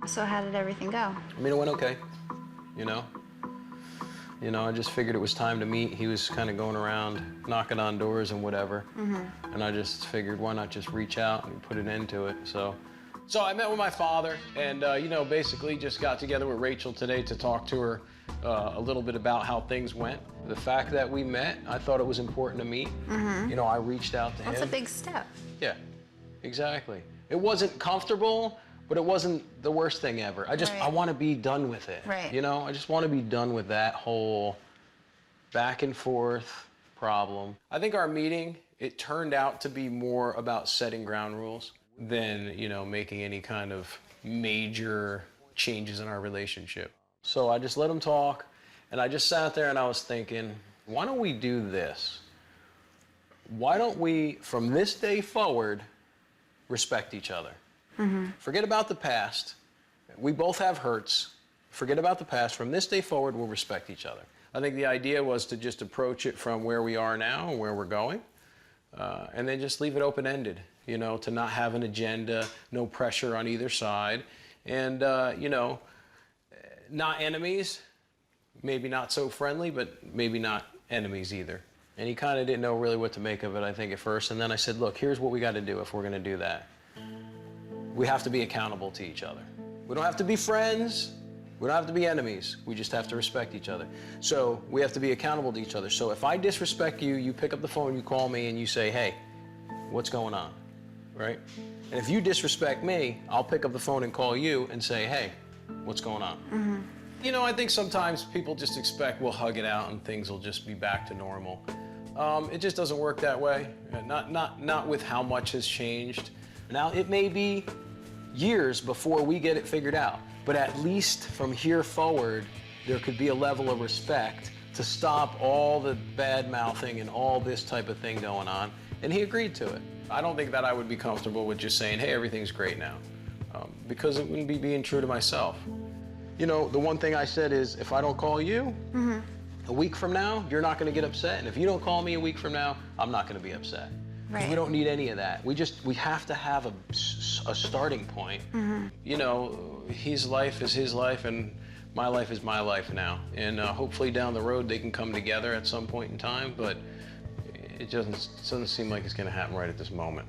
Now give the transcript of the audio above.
So how did everything go? I mean, it went okay, you know? I just figured it was time to meet. He was kind of going around knocking on doors and whatever. And I just figured, why not just reach out and put an end to it? So I met with my father and, basically just got together with Rachel today to talk to her a little bit about how things went. The fact that we met, I thought it was important to meet. I reached out to him. That's a big step. Yeah, exactly. It wasn't comfortable, but it wasn't the worst thing ever. I want to be done with it. Right. I just want to be done with that whole back and forth problem. I think our meeting, it turned out to be more about setting ground rules than, making any kind of major changes in our relationship. So I just let him talk, and I just sat there and I was thinking, why don't we do this? Why don't we, from this day forward, respect each other? Forget about the past. We both have hurts. Forget about the past. From this day forward, we'll respect each other. I think the idea was to just approach it from where we are now and where we're going, and then just leave it open-ended, to not have an agenda, no pressure on either side, and, not enemies, maybe not so friendly, but maybe not enemies either. And he kind of didn't know really what to make of it, I think, at first. And then I said, look, here's what we got to do if we're going to do that. We have to be accountable to each other. We don't have to be friends. We don't have to be enemies. We just have to respect each other. So we have to be accountable to each other. So if I disrespect you, you pick up the phone, you call me, and you say, hey, what's going on, right? And if you disrespect me, I'll pick up the phone and call you and say, hey, what's going on? I think sometimes people just expect we'll hug it out and things will just be back to normal. It just doesn't work that way. Not with how much has changed. Now, it may be years before we get it figured out, but at least from here forward, there could be a level of respect to stop all the bad mouthing and all this type of thing going on, and he agreed to it. I don't think that I would be comfortable with just saying, hey, everything's great now, because it wouldn't be being true to myself. The one thing I said is, if I don't call you, a week from now, you're not going to get upset, and if you don't call me a week from now, I'm not going to be upset. Right. We don't need any of that. We have to have a starting point. His life is his life and my life is my life now. And hopefully down the road they can come together at some point in time, but it doesn't seem like it's gonna happen right at this moment.